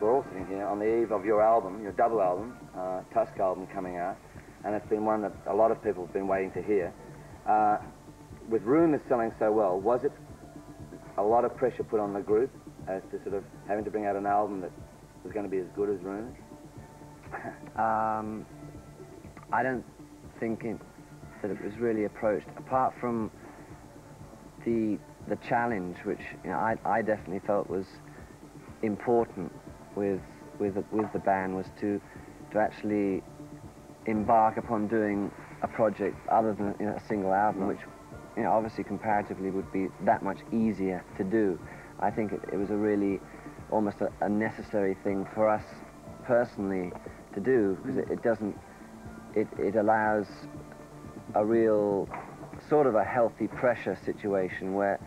we're all sitting here on the eve of your album, your double album, Tusk album coming out, and it's been one that a lot of people have been waiting to hear. With Rumours selling so well, was it a lot of pressure put on the group as to sort of having to bring out an album that was going to be as good as Rumours? I don't think that it was really approached, apart from the challenge, which I definitely felt was important with the band, was to actually embark upon doing a project other than a single album, which obviously comparatively would be that much easier to do. I think it was a really almost a necessary thing for us personally to do, because it allows a real sort of a healthy pressure situation where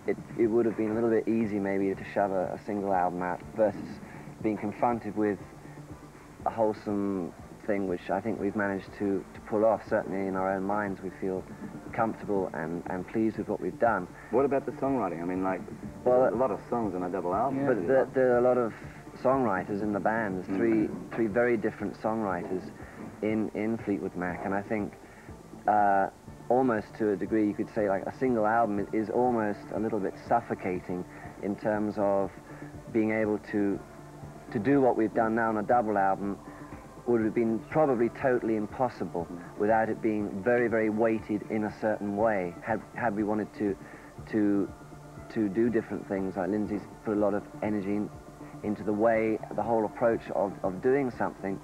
it would have been a little bit easy maybe to shove a single album out versus being confronted with a wholesome thing, which I think we've managed to pull off. Certainly in our own minds we feel comfortable and pleased with what we've done. What about the songwriting? I mean, like, well, a lot of songs on a double album. Yeah. But there are a lot of songwriters in the band. There's three very different songwriters in Fleetwood Mac, and I think almost to a degree you could say like a single album is almost a little bit suffocating in terms of being able to do what we've done now on a double album would have been probably totally impossible without it being very, very weighted in a certain way. Had we wanted to do different things, like Lindsey's put a lot of energy into the whole approach of doing something,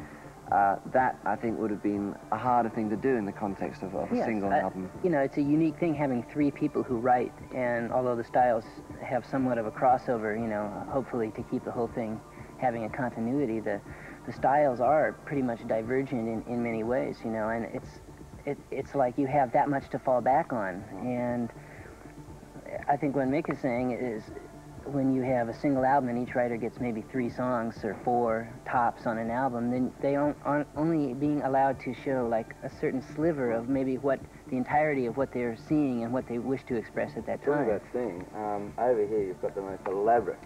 that I think would have been a harder thing to do in the context of a single album. It's a unique thing having three people who write, and although the styles have somewhat of a crossover, hopefully to keep the whole thing having a continuity, the styles are pretty much divergent in many ways, and it's like you have that much to fall back on. And I think what Mick is saying is when you have a single album and each writer gets maybe 3 songs or 4 tops on an album, then they aren't only being allowed to show like a certain sliver of maybe what the entirety of what they're seeing and what they wish to express at that time. Talking about seeing, over here you've got the most elaborate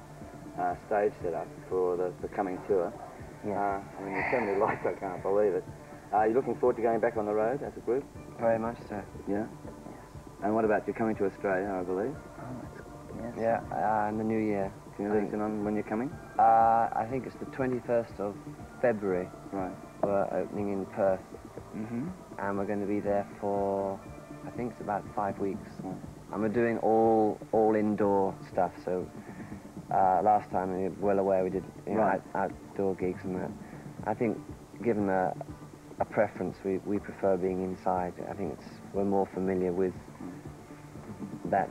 stage setup for the coming tour. Yeah. I mean, there's so many lights, I can't believe it. Are you looking forward to going back on the road as a group? Very much so. Yeah? And what about you coming to Australia, I believe? Yes. Yeah, in the new year. Can you let us in on when you're coming? I think it's the 21st of February. Right. We're opening in Perth. And we're going to be there for, I think it's about 5 weeks. And we're doing all indoor stuff, so last time, you're well aware, we did outdoor gigs and that. I think, given a preference, we prefer being inside. I think we're more familiar with that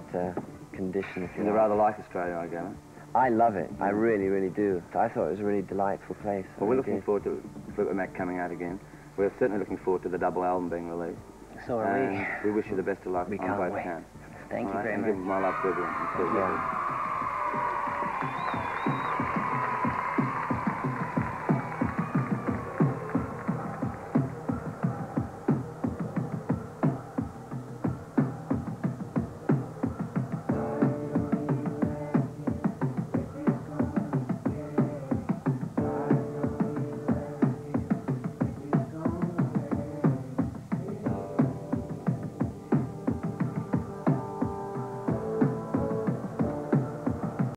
condition. You rather like Australia, I gather? I love it. I really, really do. I thought it was a really delightful place. Well, we're looking forward to Fleetwood Mac coming out again. We're certainly looking forward to the double album being released. So are we. We wish you the best of luck on both counts. Thank you very much. And give my love to everyone.